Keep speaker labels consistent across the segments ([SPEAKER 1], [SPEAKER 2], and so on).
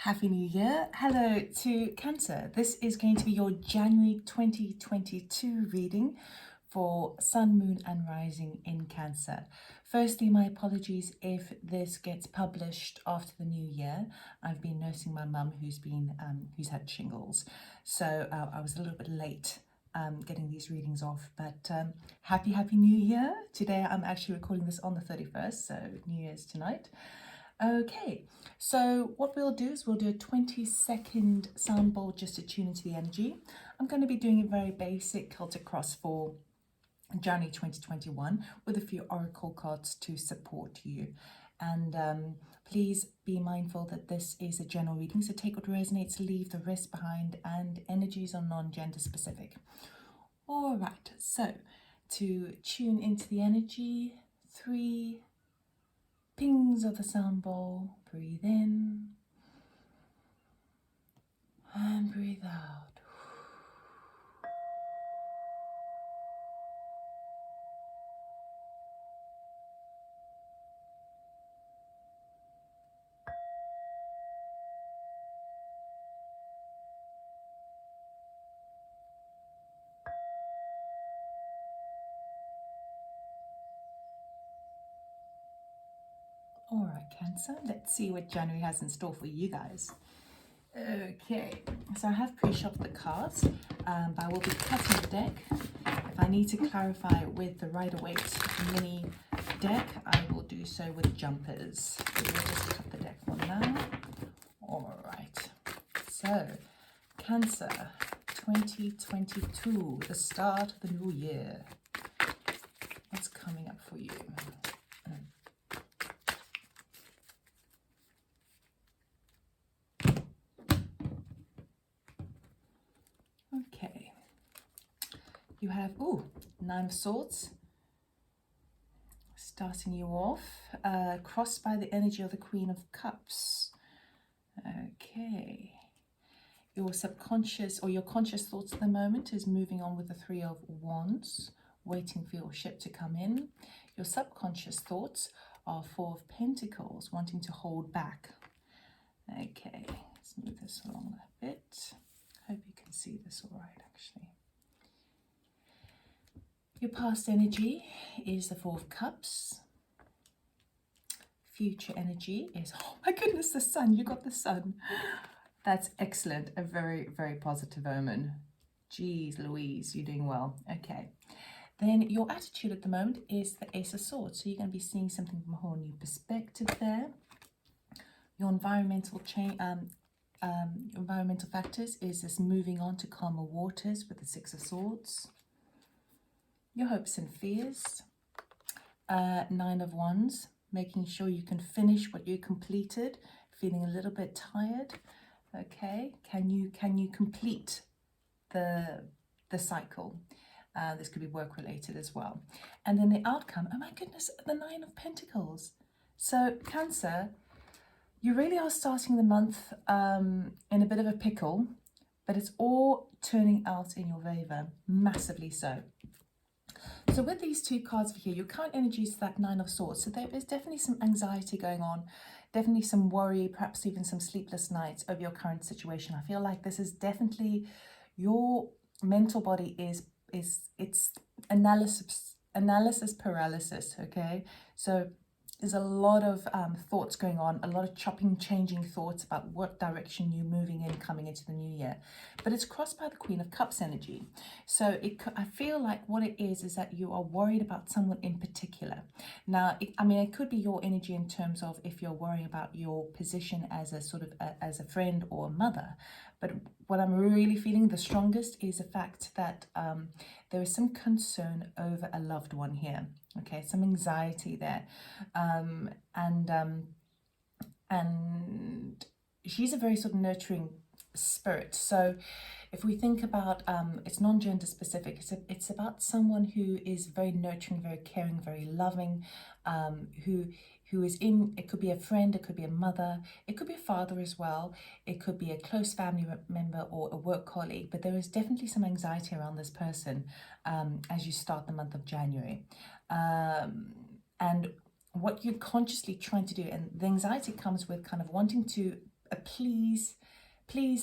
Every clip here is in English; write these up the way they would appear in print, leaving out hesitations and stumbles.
[SPEAKER 1] Happy New Year. Hello to Cancer. This is going to be your January 2022 reading for Sun, Moon and Rising in Cancer. Firstly, my apologies if this gets published after the new year. I've been nursing my mum who's had shingles. So I was a little bit late getting these readings off, but happy New Year. Today I'm actually recording this on the 31st, so New Year's tonight. Okay, so what we'll do is we'll do a 20-second sound bowl just to tune into the energy. I'm going to be doing a very basic Celtic cross for January 2021 with a few oracle cards to support you. And please be mindful that this is a general reading, so take what resonates, leave the rest behind, and energies are non-gender specific. All right, so to tune into the energy, 3 pings of the sound bowl. Breathe in and breathe out. All right, Cancer, let's see what January has in store for you guys. Okay, so I have pre-shuffled the cards, but I will be cutting the deck. If I need to clarify with the Rider-Waite mini deck, I will do so with jumpers. So we'll just cut the deck for now. All right, so Cancer 2022, the start of the new year. What's coming up for you? Okay, you have, 9 of Swords, starting you off, crossed by the energy of the Queen of Cups. Okay, your subconscious or your conscious thoughts at the moment is moving on with the 3 of Wands, waiting for your ship to come in. Your subconscious thoughts are 4 of Pentacles, wanting to hold back. Okay, let's move this along a bit. Hope you can see this all right, actually. Your past energy is the 4 of Cups. Future energy is, oh my goodness, the Sun. You got the Sun. That's excellent. A very, very positive omen. Geez, Louise, you're doing well. Okay. Then your attitude at the moment is the Ace of Swords. So you're going to be seeing something from a whole new perspective there. Your environmental environmental factors is this moving on to calmer waters with the 6 of Swords. Your hopes and fears, 9 of Wands, making sure you can finish what you completed, feeling a little bit tired. Okay, can you complete the cycle? This could be work related as well. And then the outcome, oh my goodness, the 9 of Pentacles. So Cancer, you really are starting the month in a bit of a pickle, but it's all turning out in your favor, massively so. So with these 2 cards here, your current energy is that 9 of Swords. So there is definitely some anxiety going on, definitely some worry, perhaps even some sleepless nights over your current situation. I feel like this is definitely your mental body it's analysis paralysis, okay? So there's a lot of thoughts going on, a lot of changing thoughts about what direction you're moving in coming into the new year. But it's crossed by the Queen of Cups energy. So I feel like what it is that you are worried about someone in particular. Now, it could be your energy in terms of if you're worrying about your position as a sort of as a friend or a mother. But what I'm really feeling the strongest is the fact that there is some concern over a loved one here. Okay, some anxiety there. And she's a very sort of nurturing spirit. So if we think about, it's non-gender specific, it's about someone who is very nurturing, very caring, very loving, who is in, it could be a friend, it could be a mother, it could be a father as well, it could be a close family member or a work colleague, but there is definitely some anxiety around this person as you start the month of January. And what you're consciously trying to do, and the anxiety comes with kind of wanting to please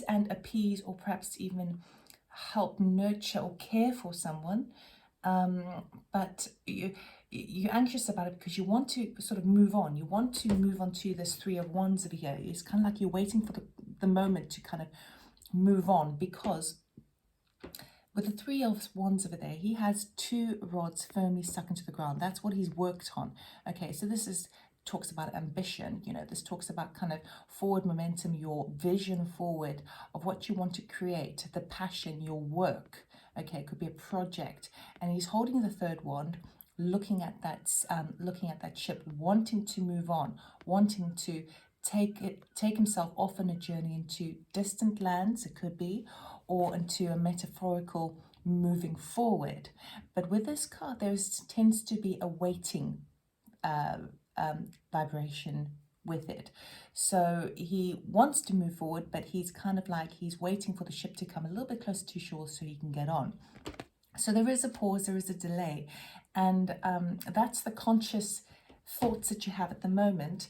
[SPEAKER 1] and appease, or perhaps even help nurture or care for someone, but you're anxious about it because you want to sort of move on. You want to move on to this Three of Wands over here. It's kind of like you're waiting for the moment to kind of move on, because with the Three of Wands over there, he has two rods firmly stuck into the ground. That's what he's worked on. Okay, so this is talks about ambition. You know, this talks about kind of forward momentum, your vision forward of what you want to create, the passion, your work. Okay, it could be a project, and he's holding the third wand, looking at that ship, wanting to move on, wanting to take himself off on a journey into distant lands. It could be, or into a metaphorical moving forward. But with this card, there tends to be a waiting vibration with it. So he wants to move forward, but he's kind of like he's waiting for the ship to come a little bit closer to shore so he can get on. So there is a pause, there is a delay, and that's the conscious thoughts that you have at the moment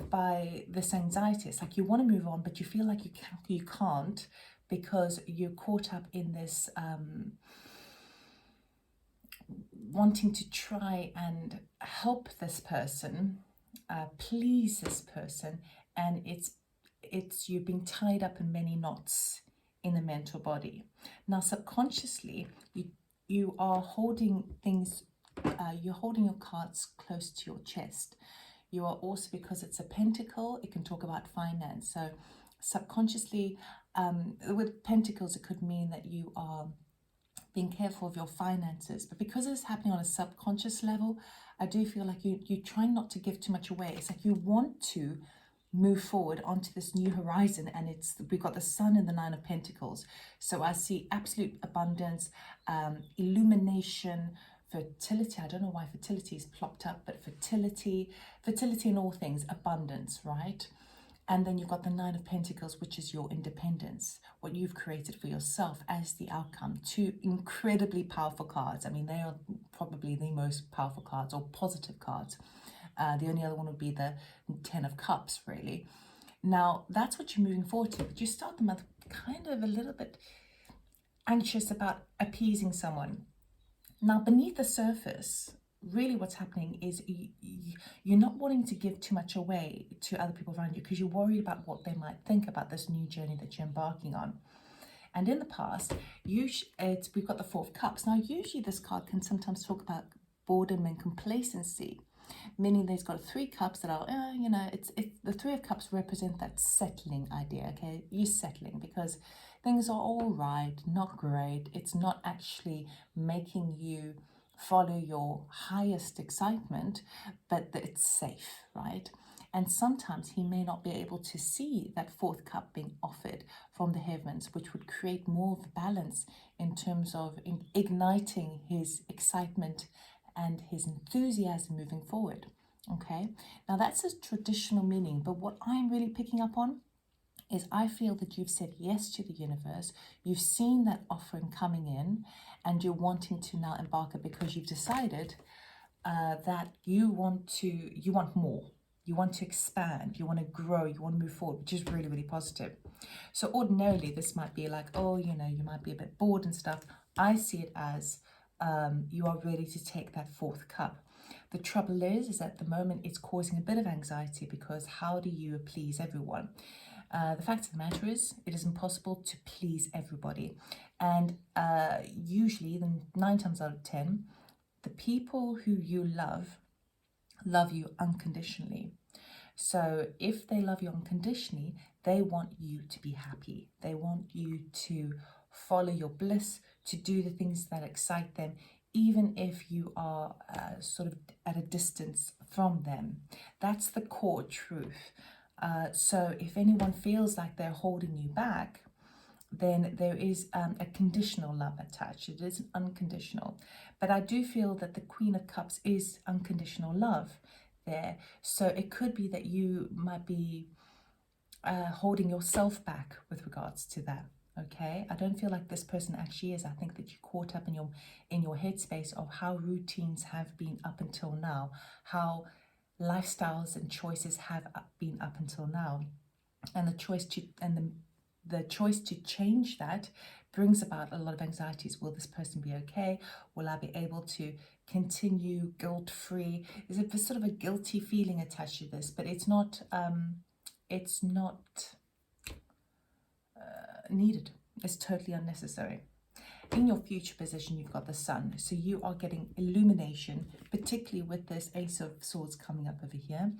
[SPEAKER 1] by this anxiety. It's like you want to move on, but you feel like you can't, because you're caught up in this wanting to try and help this person, please this person, and it's you being tied up in many knots in the mental body. Now subconsciously you are holding things, you're holding your cards close to your chest. You are also, because it's a pentacle, it can talk about finance. So subconsciously, with pentacles, it could mean that you are being careful of your finances. But because it's happening on a subconscious level, I do feel like you're trying not to give too much away. It's like you want to move forward onto this new horizon, and we've got the Sun and the Nine of Pentacles. So I see absolute abundance, illumination, fertility. I don't know why fertility is plopped up, but fertility in all things, abundance, right? And then you've got the Nine of Pentacles, which is your independence, what you've created for yourself as the outcome. Two incredibly powerful cards. I mean, they are probably the most powerful cards, or positive cards. The only other one would be the Ten of Cups, really. Now, that's what you're moving forward to. But you start the month kind of a little bit anxious about appeasing someone. Now, beneath the surface, really what's happening is you're not wanting to give too much away to other people around you, because you're worried about what they might think about this new journey that you're embarking on. And in the past, we've got the Four of Cups. Now, usually this card can sometimes talk about boredom and complacency, meaning there's got three cups that are, the Three of Cups represent that settling idea, okay? You're settling because things are all right, not great. It's not actually making you follow your highest excitement, but that it's safe, right? And sometimes he may not be able to see that fourth cup being offered from the heavens, which would create more of a balance in terms of igniting his excitement and his enthusiasm moving forward. Okay, now that's a traditional meaning, but what I'm really picking up on is I feel that you've said yes to the universe, you've seen that offering coming in, and you're wanting to now embark it because you've decided that you want more. You want to expand, you want to grow, you want to move forward, which is really, really positive. So ordinarily, this might be like, oh, you might be a bit bored and stuff. I see it as you are ready to take that fourth cup. The trouble is at the moment it's causing a bit of anxiety, because how do you please everyone? The fact of the matter is, it is impossible to please everybody. And usually, 9 times out of 10, the people who you love you unconditionally. So if they love you unconditionally, they want you to be happy. They want you to follow your bliss, to do the things that excite them, even if you are sort of at a distance from them. That's the core truth. So if anyone feels like they're holding you back, then there is a conditional love attached. It isn't unconditional. But I do feel that the Queen of Cups is unconditional love there. So it could be that you might be holding yourself back with regards to that. Okay, I don't feel like this person actually is. I think that you're caught up in your headspace of how routines have been up until now, how lifestyles and choices have been up until now. and the choice to change that brings about a lot of anxieties. Will this person be okay? Will I be able to continue guilt-free? There's a sort of a guilty feeling attached to this, but it's not needed. It's totally unnecessary. In your future position, you've got the sun, so you are getting illumination, particularly with this Ace of Swords coming up over here.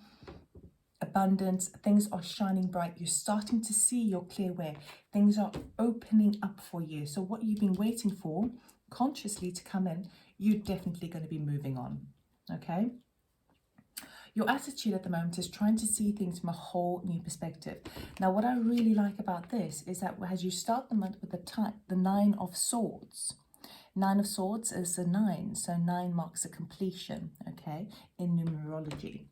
[SPEAKER 1] Abundance, things are shining bright. You're starting to see your clear way. Things are opening up for you. So what you've been waiting for consciously to come in, you're definitely going to be moving on. Okay? Your attitude at the moment is trying to see things from a whole new perspective. Now, what I really like about this is that as you start the month with the Nine of Swords, Nine of Swords is a 9, so 9 marks a completion, okay, in numerology.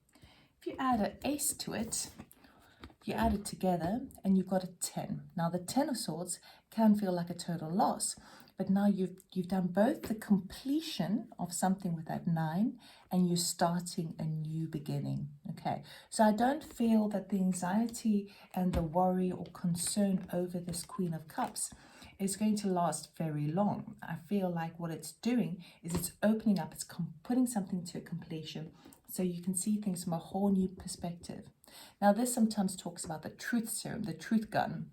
[SPEAKER 1] If you add an ace to it, you add it together and you've got a 10. Now the 10 of Swords can feel like a total loss, but now you've done both the completion of something with that 9 and you're starting a new beginning. Okay, so I don't feel that the anxiety and the worry or concern over this Queen of Cups is going to last very long. I feel like what it's doing is it's opening up, it's putting something to a completion, so you can see things from a whole new perspective. Now, this sometimes talks about the truth serum, the truth gun,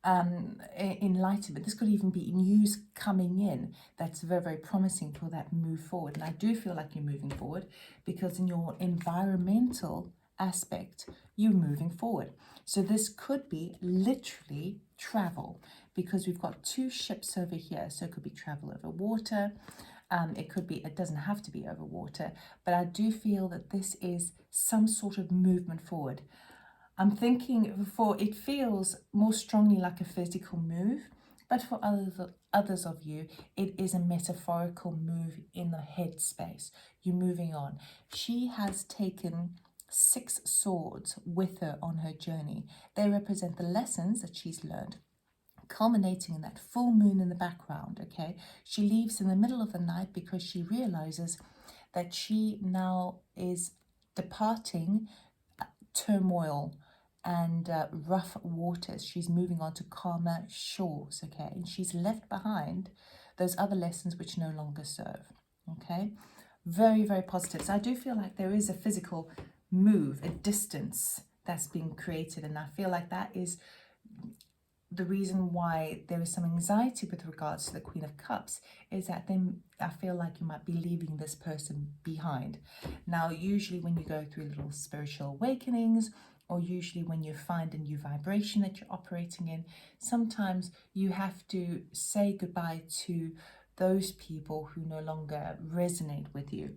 [SPEAKER 1] enlightenment. This could even be news coming in that's very, very promising for that move forward. And I do feel like you're moving forward because in your environmental aspect, you're moving forward. So this could be literally travel, because we've got 2 ships over here. So it could be travel over water. It could be, it doesn't have to be over water, but I do feel that this is some sort of movement forward. I'm thinking it feels more strongly like a physical move, but for others of you, it is a metaphorical move in the head space. You're moving on. She has taken 6 swords with her on her journey. They represent the lessons that she's learned, culminating in that full moon in the background. Okay, she leaves in the middle of the night because she realizes that she now is departing turmoil and rough waters. She's moving on to calmer shores. Okay, and she's left behind those other lessons which no longer serve. Okay, very, very positive. So I do feel like there is a physical move, a distance that's being created, and I feel like that is the reason why there is some anxiety with regards to the Queen of Cups, is that then I feel like you might be leaving this person behind. Now, usually when you go through little spiritual awakenings, or usually when you find a new vibration that you're operating in, sometimes you have to say goodbye to those people who no longer resonate with you.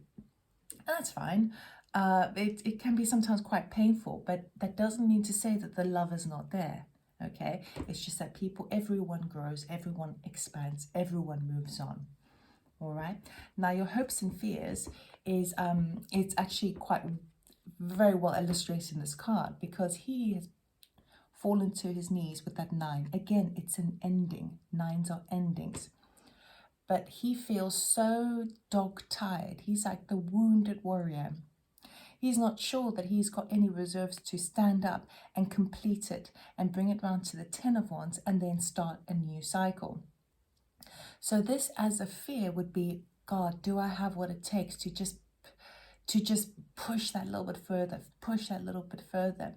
[SPEAKER 1] And that's fine. It can be sometimes quite painful, but that doesn't mean to say that the love is not there. Okay, it's just that everyone grows, everyone expands, everyone moves on. All right, now your hopes and fears is it's actually quite very well illustrated in this card, because he has fallen to his knees with that 9. Again, it's an ending. 9s are endings, but he feels so dog-tired. He's like the wounded warrior. He's not sure that he's got any reserves to stand up and complete it and bring it round to the 10 of Wands and then start a new cycle. So this as a fear would be, God, do I have what it takes to just push that little bit further, push that little bit further?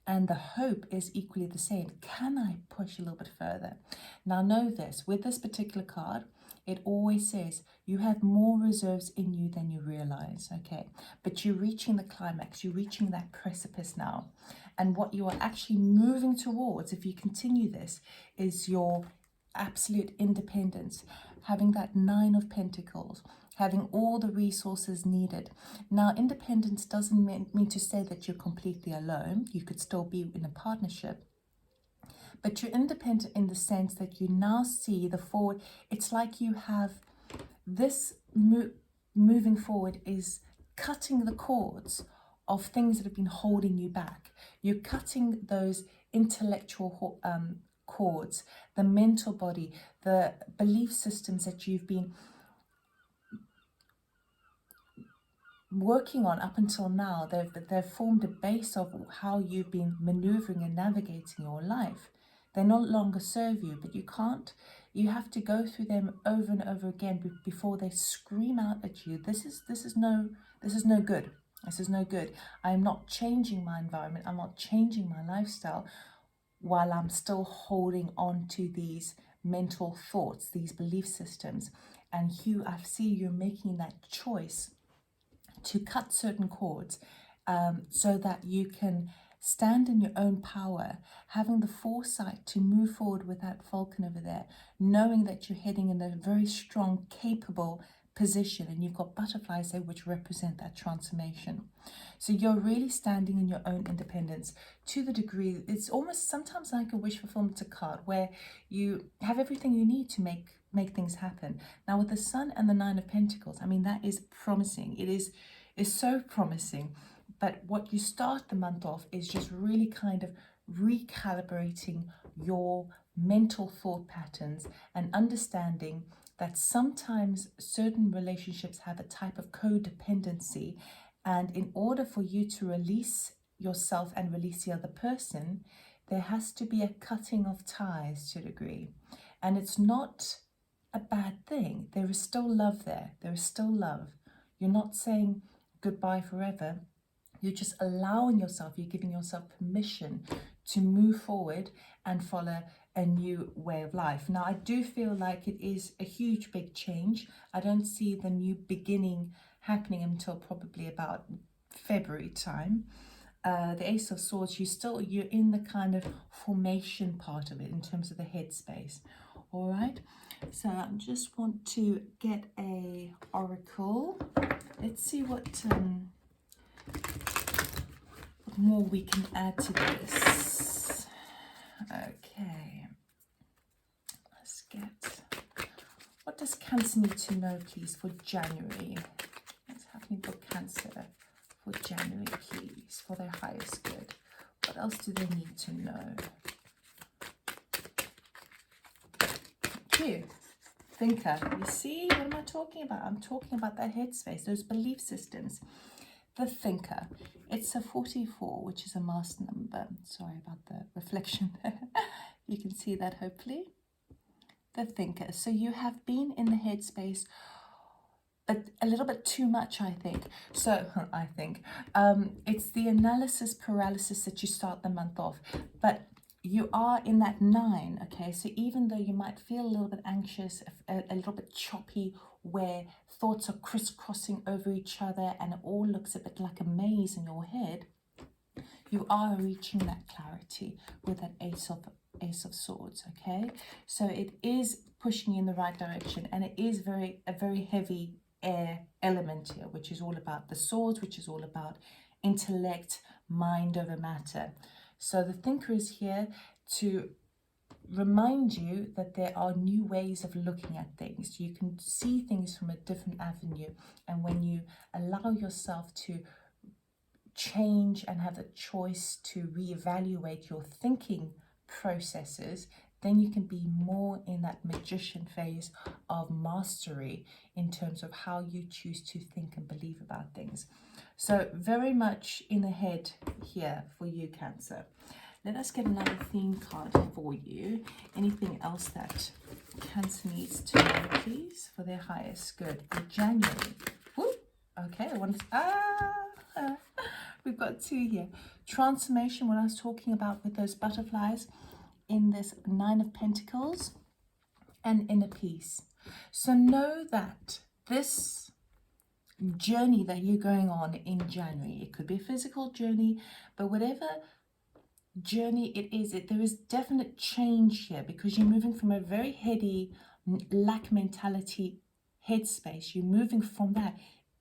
[SPEAKER 1] And the hope is equally the same. Can I push a little bit further? Now know this, with this particular card, it always says you have more reserves in you than you realize, okay? But you're reaching the climax, you're reaching that precipice now. And what you are actually moving towards, if you continue this, is your absolute independence, having that 9 of Pentacles, having all the resources needed. Now, independence doesn't mean to say that you're completely alone. You could still be in a partnership. But you're independent in the sense that you now see the forward. It's like you have this moving forward is cutting the cords of things that have been holding you back. You're cutting those intellectual cords, the mental body, the belief systems that you've been working on up until now, they've formed a base of how you've been maneuvering and navigating your life. They no longer serve you, but you have to go through them over and over again before they scream out at you. This is no good. This is no good. I'm not changing my environment. I'm not changing my lifestyle while I'm still holding on to these mental thoughts, these belief systems. And Hugh, I see you're making that choice to cut certain cords, so that you can stand in your own power, having the foresight to move forward with that falcon over there, knowing that you're heading in a very strong, capable position, and you've got butterflies there which represent that transformation. So you're really standing in your own independence to the degree it's almost sometimes like a wish fulfillment card, where you have everything you need to make things happen. Now with the Sun and the Nine of Pentacles, I mean, that is promising. It is so promising. But what you start the month off is just really kind of recalibrating your mental thought patterns and understanding that sometimes certain relationships have a type of codependency, and in order for you to release yourself and release the other person, there has to be a cutting of ties to a degree. And it's not a bad thing. There is still love there. There is still love. You're not saying goodbye forever. You're just allowing yourself, you're giving yourself permission to move forward and follow a new way of life. Now, I do feel like it is a huge, big change. I don't see the new beginning happening until probably about February time. The Ace of Swords, you're in the kind of formation part of it in terms of the headspace. All right. So I just want to get a oracle. Let's see what more we can add to this. Okay. Let's get, what does Cancer need to know, please, for January? What's happening for Cancer for January, please, for their highest good? What else do they need to know? You thinker, you see, what am I talking about? I'm talking about that headspace, those belief systems. The thinker, it's a 44, which is a master number. Sorry about the reflection there. You can see that hopefully. The thinker, so you have been in the headspace a little bit too much, I think. So I think it's the analysis paralysis that you start the month off, but you are in that 9, okay? So even though you might feel a little bit anxious, a little bit choppy, where thoughts are crisscrossing over each other and it all looks a bit like a maze in your head, you are reaching that clarity with that Ace of Swords, okay? So it is pushing you in the right direction, and it is a very heavy air element here, which is all about the swords, which is all about intellect, mind over matter. So the thinker is here to remind you that there are new ways of looking at things. You can see things from a different avenue, and when you allow yourself to change and have the choice to reevaluate your thinking processes, then you can be more in that magician phase of mastery in terms of how you choose to think and believe about things. So very much in the head here for you, Cancer. Let us get another theme card for you. Anything else that Cancer needs to know, please, for their highest good for January? Woo! Okay, we've got 2 here. Transformation, what I was talking about with those butterflies in this 9 of Pentacles, and inner peace. So know that this journey that you're going on in January, it could be a physical journey, but whatever journey it is, there is definite change here, because you're moving from a very heady lack mentality headspace. You're moving from that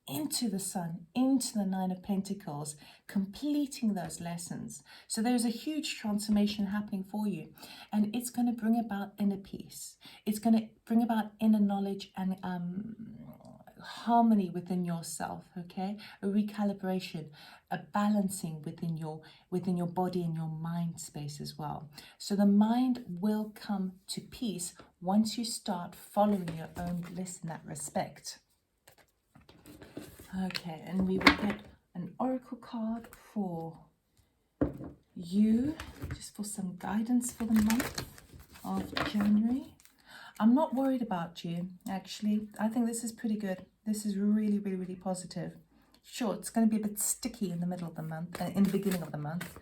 [SPEAKER 1] into the Sun, into the 9 of Pentacles, completing those lessons. So there's a huge transformation happening for you, and it's going to bring about inner peace. It's going to bring about inner knowledge and harmony within yourself, okay? A recalibration, a balancing within your body and your mind space as well. So the mind will come to peace once you start following your own bliss in that respect. Okay, and we will get an oracle card for you, just for some guidance for the month of January. I'm not worried about you, actually. I think this is pretty good. This is really, really, really positive. Sure, it's going to be a bit sticky in the middle of the month, in the beginning of the month,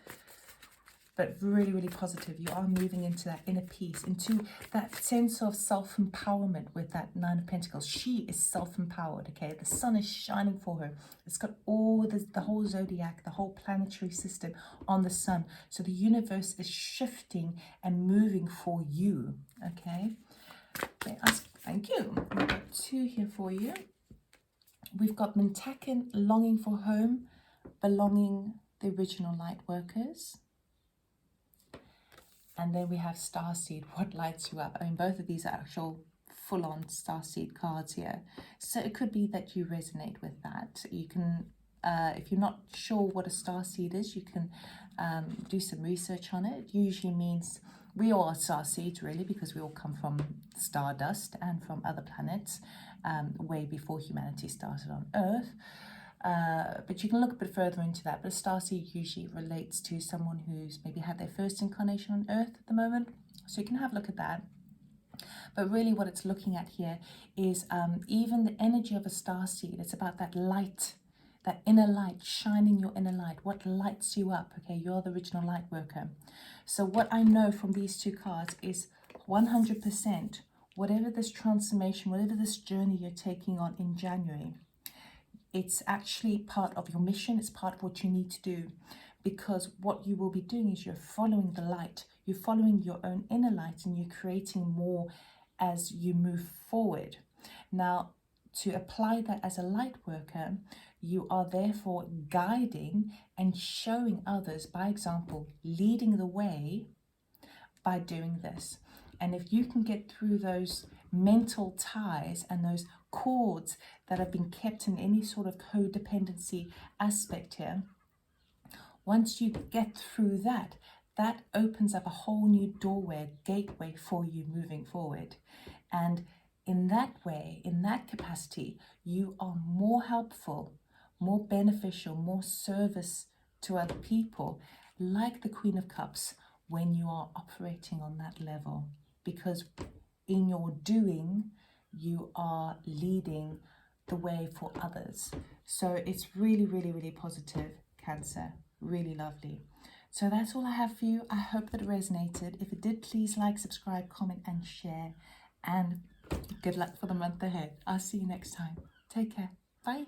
[SPEAKER 1] but really, really positive. You are moving into that inner peace, into that sense of self-empowerment with that Nine of Pentacles. She is self-empowered, okay? The sun is shining for her. It's got all the whole zodiac, the whole planetary system on the sun. So the universe is shifting and moving for you, okay? Thank you. We've got 2 here for you. We've got Mentakin, longing for home, belonging, the original light workers. And then we have Starseed, what lights you up? I mean, both of these are actual full-on Starseed cards here. So it could be that you resonate with that. You can, if you're not sure what a Starseed is, you can do some research on it. It usually means we all are Starseeds, really, because we all come from stardust and from other planets way before humanity started on Earth. But you can look a bit further into that. But a starseed usually relates to someone who's maybe had their first incarnation on Earth at the moment. So you can have a look at that. But really what it's looking at here is even the energy of a starseed. It's about that light, that inner light, shining your inner light. What lights you up? Okay, you're the original light worker. So what I know from these 2 cards is 100%, whatever this transformation, whatever this journey you're taking on in January, it's actually part of your mission. It's part of what you need to do, because what you will be doing is you're following the light. You're following your own inner light, and you're creating more as you move forward. Now, to apply that as a light worker, you are therefore guiding and showing others, by example, leading the way by doing this. And if you can get through those mental ties and those cords that have been kept in any sort of codependency aspect here, once you get through that, that opens up a whole new doorway, gateway for you moving forward. And in that way, in that capacity, you are more helpful, more beneficial, more service to other people, like the Queen of Cups, when you are operating on that level. Because in your doing, you are leading the way for others. So it's really, really, really positive, Cancer. Really lovely. So that's all I have for you. I hope that it resonated. If it did, please like, subscribe, comment, and share. And good luck for the month ahead. I'll see you next time. Take care. Bye.